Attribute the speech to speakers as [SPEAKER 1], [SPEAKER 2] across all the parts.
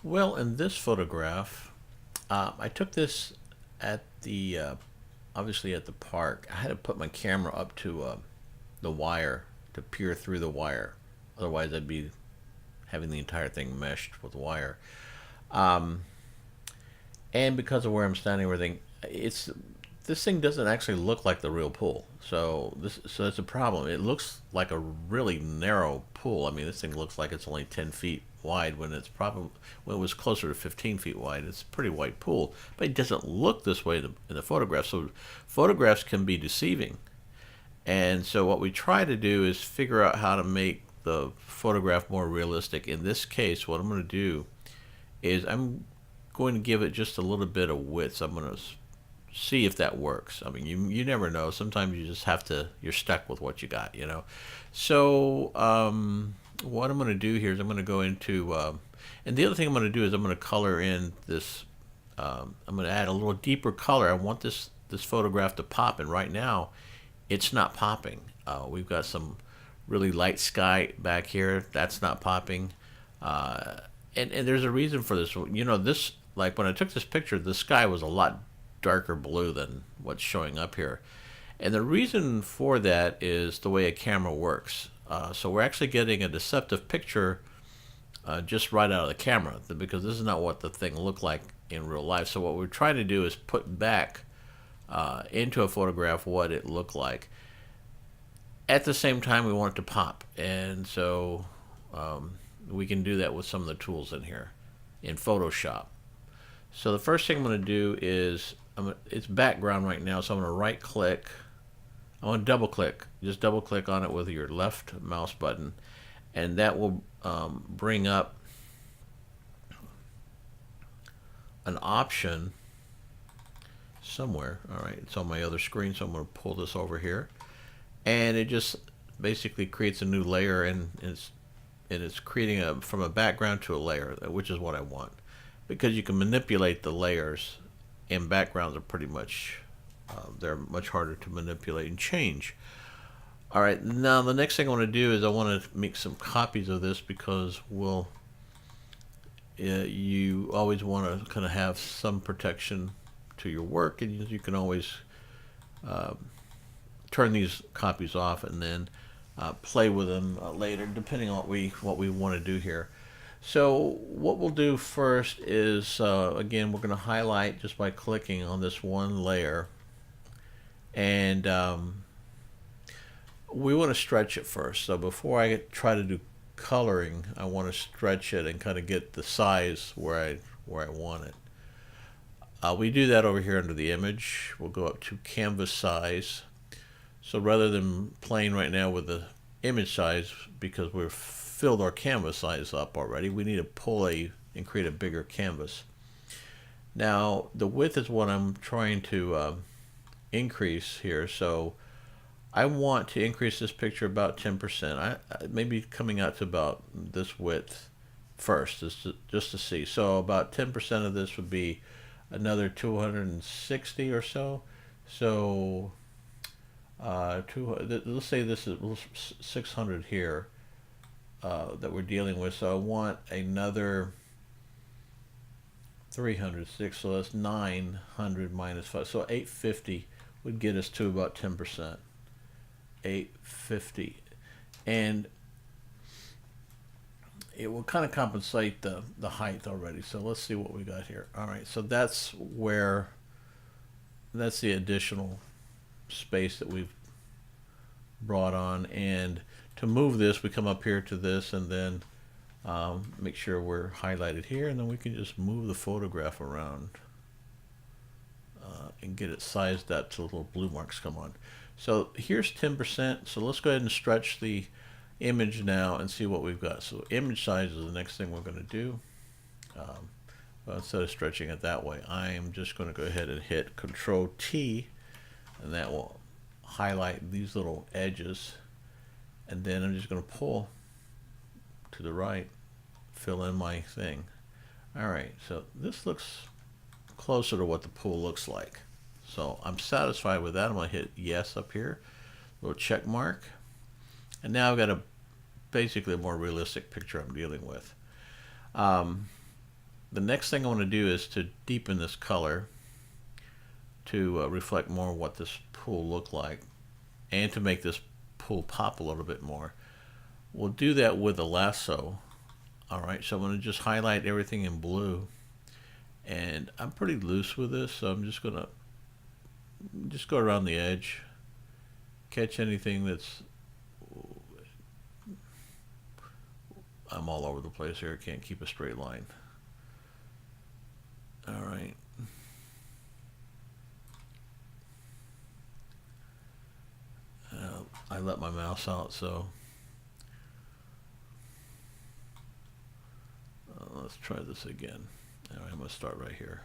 [SPEAKER 1] Well, in this photograph, I took this at the obviously at the park. I had to put my camera up to the wire to peer through the wire. Otherwise, I'd be having the entire thing meshed with wire. Um, and because of where I'm standing, everything, it's this thing doesn't actually look like the real pool. So that's a problem. It looks like a really narrow pool. I mean, this thing looks like it's only 10 feet wide when it's probably when it was closer to 15 feet wide. It's a pretty wide pool, but it doesn't look this way in the photograph. So photographs can be deceiving. And so what we try to do is figure out how to make the photograph more realistic. In this case, what I'm going to do is I'm going to give it just a little bit of width. So I'm going to see if that works. I mean, you never know. Sometimes you just have to. You're stuck with what you got, you know. So what I'm going to do here is I'm going to go into, and the other thing I'm going to do is I'm going to color in this. I'm going to add a little deeper color. I want this photograph to pop, and right now, it's not popping. We've got some really light sky back here. That's not popping. Uh, and there's a reason for this. You know, this like when I took this picture, the sky was a lot darker blue than what's showing up here. And the reason for that is the way a camera works. So we're actually getting a deceptive picture just right out of the camera because this is not what the thing looked like in real life. So what we're trying to do is put back into a photograph what it looked like. At the same time, we want it to pop, and so we can do that with some of the tools in here in Photoshop. So the first thing I'm going to do is it's background right now, so I'm going to right click. I want to double click. Just double click on it with your left mouse button, and that will bring up an option somewhere. All right, it's on my other screen, so I'm going to pull this over here, and it just basically creates a new layer, and it's creating a from a background to a layer, which is what I want, because you can manipulate the layers, and backgrounds are pretty much they're much harder to manipulate and change. All right, now the next thing I want to do is I want to make some copies of this because you always want to kind of have some protection to your work, and you can always uh, turn these copies off and then play with them later, depending on what we want to do here. So what we'll do first is again we're going to highlight just by clicking on this one layer, and we want to stretch it first. So before I try to do coloring, I want to stretch it and kind of get the size where I want it. We do that over here under the image. We'll go up to canvas size. So rather than playing right now with the image size, because we've filled our canvas size up already, we need to pull and create a bigger canvas. Now the width is what I'm trying to increase here. So I want to increase this picture about 10%. Maybe coming out to about this width first, just to see. So about 10% of this would be another 260 or so. So let's say this is 600 here that we're dealing with. So I want another 306. So that's 900 minus 5. So 850 would get us to about 10%. 850, and it will kind of compensate the height already. So let's see what we got here. All right, so that's the additional space that we've brought on, and to move this we come up here to this and then make sure we're highlighted here, and then we can just move the photograph around and get it sized up till the little blue marks come on. So here's 10%. So let's go ahead and stretch the image now and see what we've got. So image size is the next thing we're going to do. Well, instead of stretching it that way, I'm just going to go ahead and hit Control T, and that will highlight these little edges. And then I'm just going to pull to the right, fill in my thing. All right, so this looks closer to what the pool looks like. So I'm satisfied with that. I'm going to hit yes up here, little check mark. And now I've got basically a more realistic picture I'm dealing with. Um, the next thing I want to do is to deepen this color to reflect more what this pool looked like and to make this pool pop a little bit more. We'll do that with a lasso. All right, so I'm going to just highlight everything in blue, and I'm pretty loose with this, so I'm just going to just go around the edge, catch anything that's, I'm all over the place here, I can't keep a straight line. All right. I let my mouse out, so let's try this again. All right, I'm going to start right here.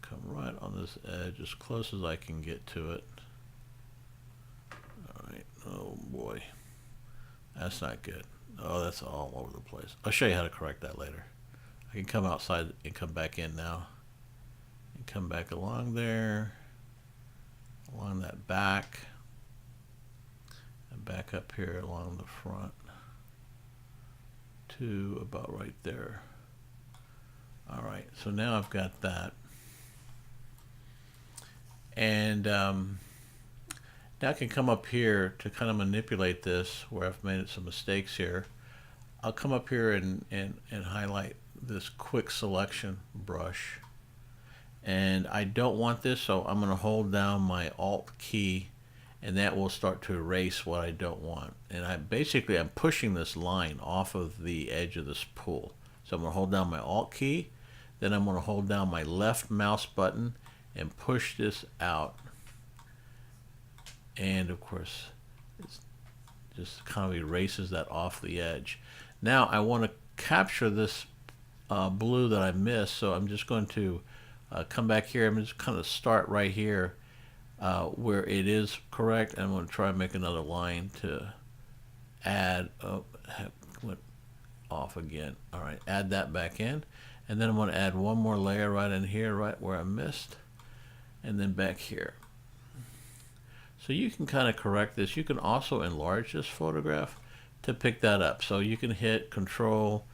[SPEAKER 1] Come right on this edge as close as I can get to it. All right. Oh boy, that's not good. Oh, that's all over the place. I'll show you how to correct that later. I can come outside and come back in now. And come back along there, along that back, and back up here along the front to about right there. All right, so now I've got that. And now I can come up here to kind of manipulate this where I've made some mistakes here. I'll come up here and highlight this quick selection brush. And I don't want this, so I'm going to hold down my Alt key, and that will start to erase what I don't want. And I'm pushing this line off of the edge of this pool. So I'm going to hold down my Alt key, then I'm going to hold down my left mouse button and push this out. And of course, it just kind of erases that off the edge. Now I want to capture this blue that I missed, so I'm just going to come back here. I'm just kind of start right here where it is correct. I'm going to try and make another line to add. Oh, went off again. All right, add that back in, and then I'm going to add one more layer right in here, right where I missed, and then back here. So you can kind of correct this. You can also enlarge this photograph to pick that up. So you can hit Control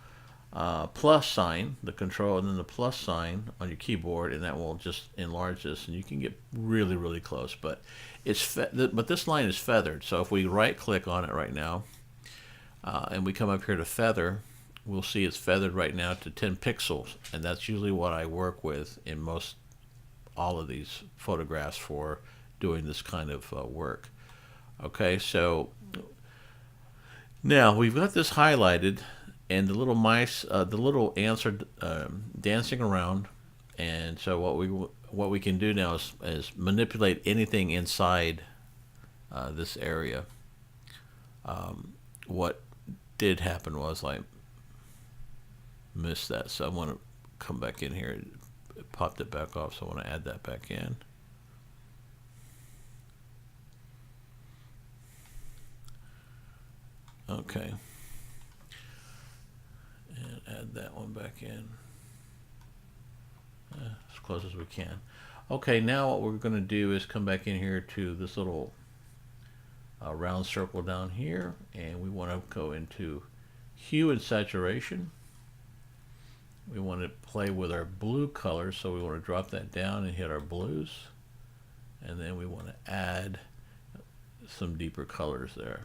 [SPEAKER 1] plus sign, the control and then the plus sign on your keyboard, and that will just enlarge this, and you can get really, really close. But but this line is feathered. So if we right click on it right now, and we come up here to feather, we'll see it's feathered right now to 10 pixels, and that's usually what I work with in all of these photographs for doing this kind of work. Okay, so now we've got this highlighted, and the little mice, the little ants are dancing around, and so what we can do now is manipulate anything inside this area. What did happen was I missed that, so I want to come back in here. It popped it back off, so I want to add that back in. Okay, and add that one back in as close as we can. Okay, now what we're going to do is come back in here to this little round circle down here, and we want to go into hue and saturation. We want to play with our blue color, so we want to drop that down and hit our blues, and then we want to add some deeper colors there.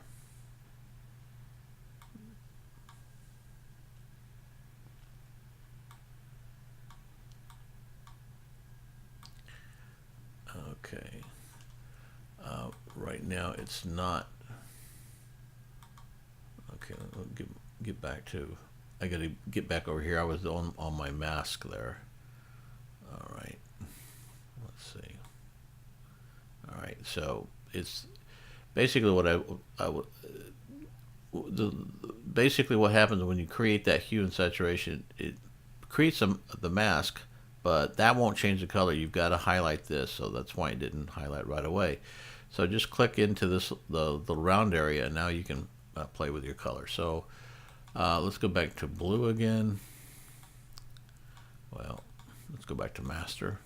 [SPEAKER 1] Okay, right now it's not. Okay, I'll get back to, I gotta get back over here. I was on my mask there. All right, let's see. All right, so it's basically what basically what happens when you create that hue and saturation, it creates the mask, but that won't change the color. You've got to highlight this, so that's why it didn't highlight right away. So just click into this the round area, and now you can play with your color. So let's go back to blue again. Well, let's go back to master.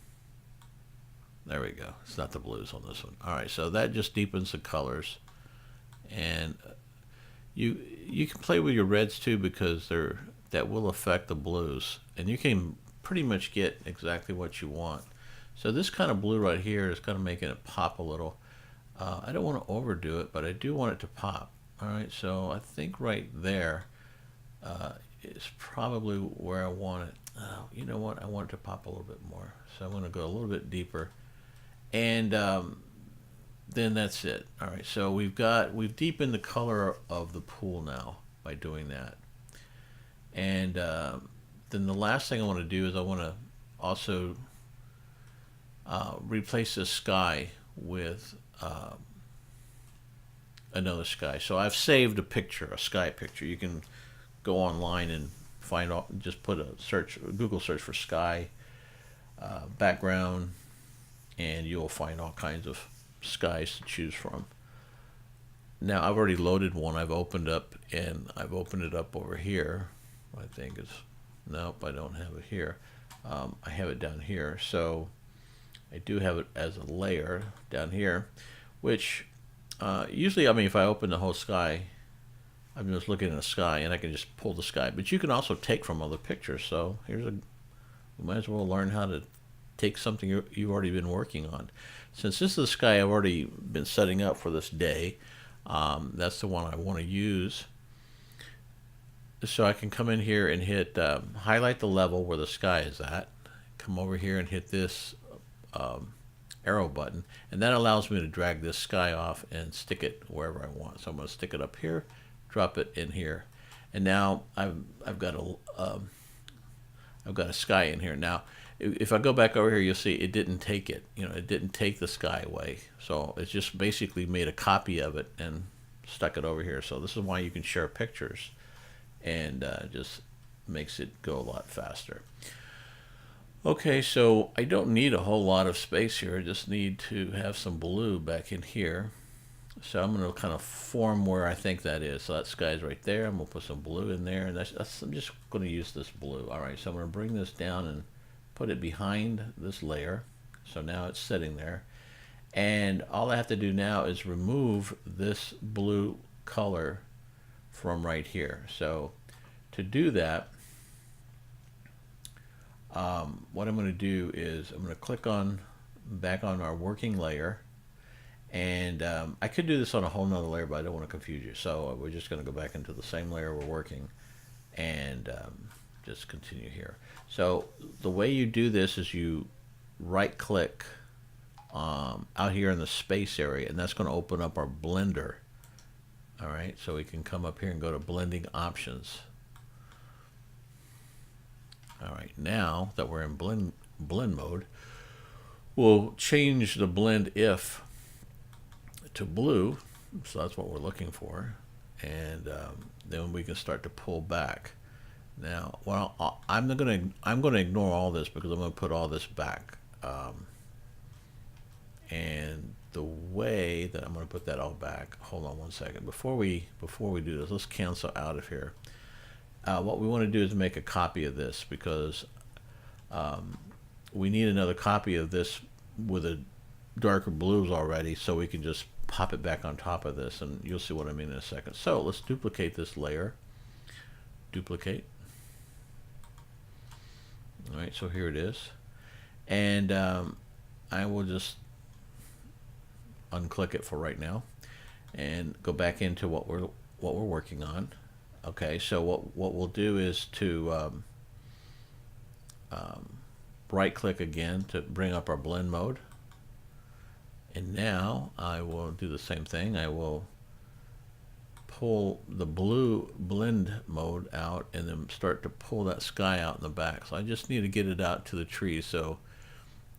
[SPEAKER 1] There we go. It's not the blues on this one. All right, so that just deepens the colors, and You can play with your reds too, because that will affect the blues, and you can pretty much get exactly what you want. So this kind of blue right here is kind of making it pop a little. I don't want to overdo it, but I do want it to pop. All right, so I think right there is probably where I want it. You know what? I want it to pop a little bit more. So I'm going to go a little bit deeper, and then that's it. All right, so we've deepened the color of the pool now by doing that, and then the last thing I want to do is I want to also replace this sky with another sky. So I've saved a picture, a sky picture. You can go online and find out. Just put a Google search for sky background, and you'll find all kinds of skies to choose from. Now I've already loaded one. I've opened it up over here. I think it's nope. I don't have it here. I have it down here. So I do have it as a layer down here, which usually, I mean, if I open the whole sky, I'm just looking at the sky, and I can just pull the sky. But you can also take from other pictures. So we might as well learn how to take something you've already been working on. Since this is the sky I've already been setting up for this day, that's the one I want to use. So I can come in here and hit highlight the level where the sky is at. Come over here and hit this arrow button, and that allows me to drag this sky off and stick it wherever I want. So I'm going to stick it up here, drop it in here, and now I've got a sky in here. Now if I go back over here, you'll see it didn't take it. It didn't take the sky away. So it's just basically made a copy of it and stuck it over here. So this is why you can share pictures, and just makes it go a lot faster. Okay, so I don't need a whole lot of space here. I just need to have some blue back in here. So I'm going to kind of form where I think that is. So that sky's right there. I'm going to put some blue in there, and I'm just going to use this blue. All right, so I'm going to bring this down and put it behind this layer. So now it's sitting there. And all I have to do now is remove this blue color from right here. So to do that, what I'm going to do is I'm going to click back on our working layer, and I could do this on a whole nother layer, but I don't want to confuse you. So we're just going to go back into the same layer we're working, and just continue here. So the way you do this is you right click out here in the space area, and that's going to open up our blender. All right, so we can come up here and go to blending options. All right, now that we're in blend mode, we'll change the blend if to blue. So that's what we're looking for, and then we can start to pull back. Now, well, I'm going to ignore all this because I'm going to put all this back. And the way that I'm going to put that all back, hold on one second. Before we do this, let's cancel out of here. What we want to do is make a copy of this, because we need another copy of this with a darker blues already, so we can just pop it back on top of this, and you'll see what I mean in a second. So let's duplicate this layer. Duplicate. All right, so here it is, and I will just unclick it for right now and go back into what we're working on. Okay, so what we'll do is to right click again to bring up our blend mode, and now I will do the same thing. I will pull the blue blend mode out and then start to pull that sky out in the back. So I just need to get it out to the tree. So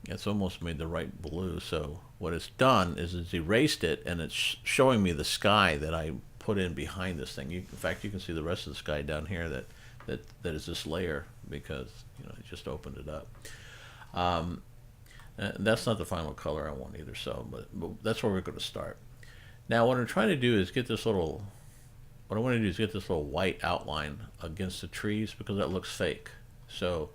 [SPEAKER 1] it's almost made the right blue. So what it's done is it's erased it, and it's showing me the sky that I put in behind this thing. In fact, you can see the rest of the sky down here that is this layer, because it just opened it up. That's not the final color I want either. So, but that's where we're going to start. Now, what I'm trying to do is get this little. What I want to do is get this little white outline against the trees, because that looks fake. So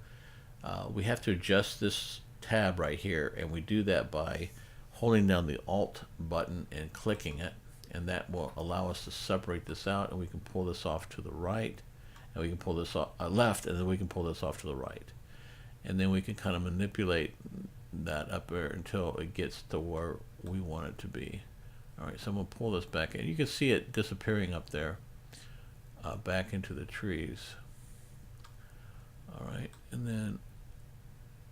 [SPEAKER 1] we have to adjust this tab right here, and we do that by holding down the Alt button and clicking it, and that will allow us to separate this out, and we can pull this off to the right, and we can pull this off left, and then we can pull this off to the right, and then we can kind of manipulate that up there until it gets to where we want it to be. All right, so I'm going to pull this back in. You can see it disappearing up there, back into the trees. All right, and then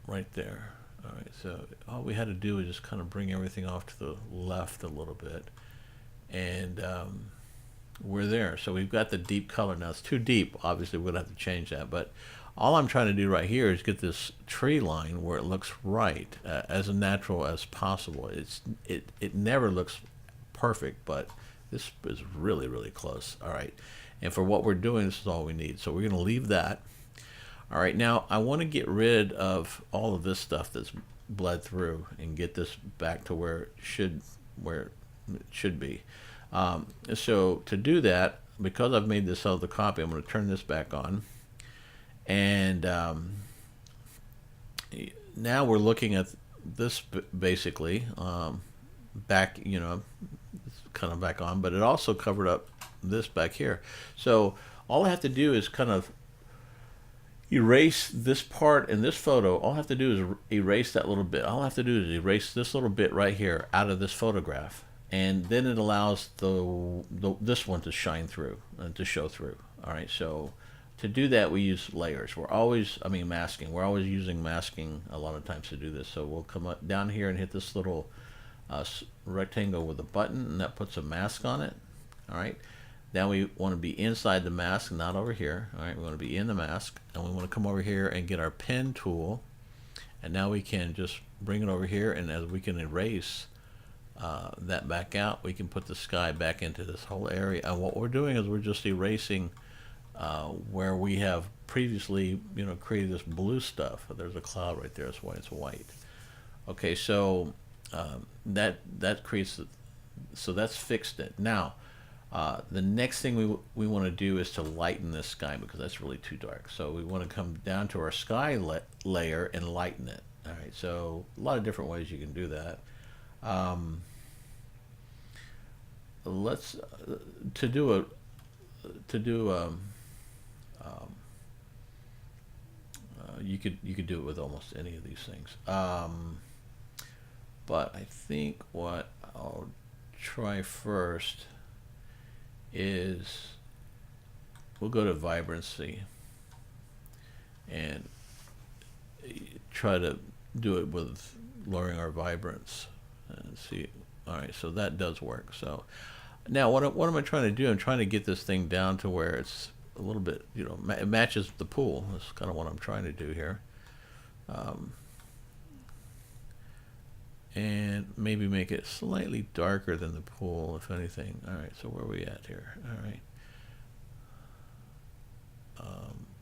[SPEAKER 1] right there. All right, so all we had to do is just kind of bring everything off to the left a little bit, and we're there. So we've got the deep color. Now it's too deep, obviously we're gonna have to change that, but all I'm trying to do right here is get this tree line where it looks right, as natural as possible. It never looks perfect, but this is really, really close. All right, and for what we're doing, this is all we need. So we're gonna leave that. All right, now I want to get rid of all of this stuff that's bled through and get this back to where it should be. So to do that, because I've made this other copy, I'm going to turn this back on, and now we're looking at this basically back, kind of back on, but it also covered up this back here. So all I have to do is kind of erase this part in this photo. All I have to do is erase that little bit. All I have to do is erase this little bit right here out of this photograph, and then it allows this one to shine through and to show through. All right, so to do that we use layers. Masking. We're always using masking a lot of times to do this. So we'll come up down here and hit this little rectangle with a button, and that puts a mask on it. All right. Now we want to be inside the mask, not over here. All right, we want to be in the mask, and we want to come over here and get our pen tool, and now we can just bring it over here, and as we can erase that back out, we can put the sky back into this whole area. And what we're doing is we're just erasing where we have previously, created this blue stuff. There's a cloud right there. That's why it's white. Okay, so that creates. So that's fixed it. Now. The next thing we want to do is to lighten this sky, because that's really too dark. So we want to come down to our sky layer and lighten it. All right, so a lot of different ways you can do that. You could do it with almost any of these things. But I think what I'll try first is we'll go to vibrancy and try to do it with lowering our vibrance and see. All right, so that does work. So now what am I trying to do? I'm trying to get this thing down to where it's a little bit, it matches the pool. That's kind of what I'm trying to do here. And maybe make it slightly darker than the pool, if anything. All right, so where are we at here? All right.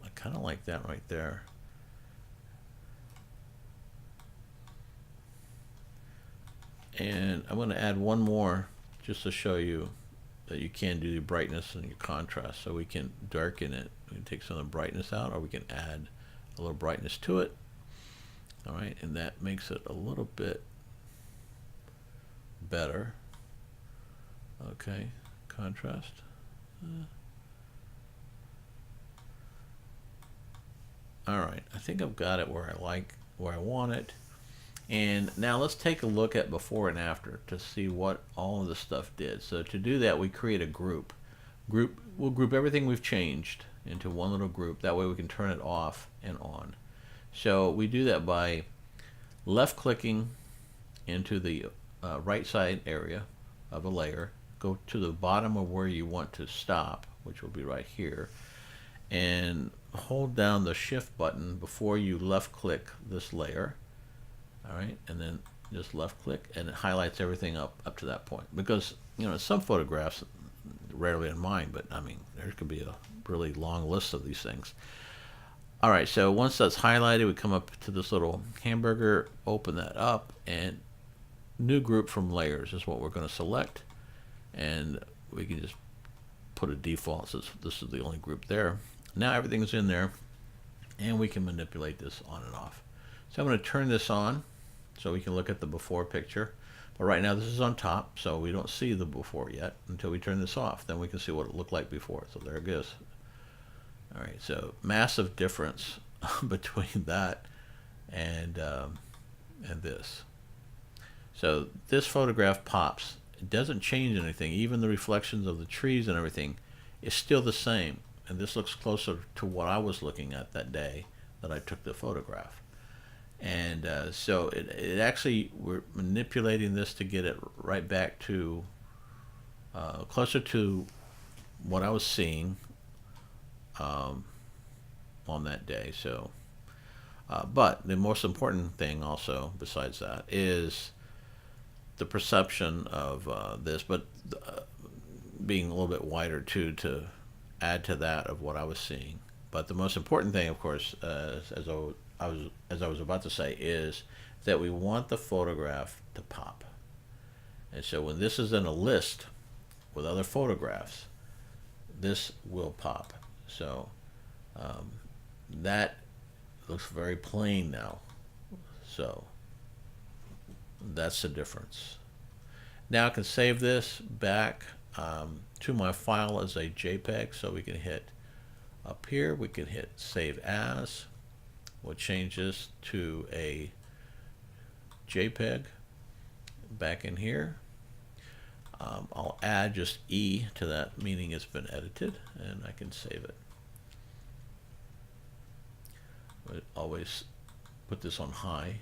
[SPEAKER 1] I kind of like that right there. And I'm going to add one more just to show you that you can do your brightness and your contrast. So we can darken it. We can take some of the brightness out, or we can add a little brightness to it. All right, and that makes it a little bit better. Okay, contrast. All right, I think I've got it where I want it. And now let's take a look at before and after to see what all of this stuff did. So to do that, we create a group. We'll group everything we've changed into one little group. That way we can turn it off and on. So we do that by left clicking into the right side area of a layer, go to the bottom of where you want to stop, which will be right here, and hold down the shift button before you left click this layer. All right, and then just left click, and it highlights everything up to that point. Because some photographs, rarely in mine, but I mean there could be a really long list of these things. All right, so once that's highlighted, we come up to this little hamburger, open that up, and new group from layers is what we're going to select, and we can just put a default since this is the only group there. Now everything's in there, and we can manipulate this on and off. So I'm going to turn this on so we can look at the before picture. But right now this is on top, so we don't see the before yet until we turn this off. Then we can see what it looked like before. So there it goes. All right, so massive difference between that and this. So this photograph pops. It doesn't change anything. Even the reflections of the trees and everything is still the same. And this looks closer to what I was looking at that day that I took the photograph. And so it actually, we're manipulating this to get it right back to closer to what I was seeing on that day. So, but the most important thing also, besides that, is the perception of this, but being a little bit wider too, to add to that of what I was seeing. But the most important thing, of course, as I was about to say, is that we want the photograph to pop. And so when this is in a list with other photographs, this will pop. So that looks very plain now. So that's the difference. Now I can save this back to my file as a JPEG. So we can hit up here, we can hit save as. We'll change this to a JPEG back in here. I'll add just E to that, meaning it's been edited, and I can save it. But always put this on high.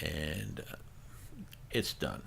[SPEAKER 1] And it's done.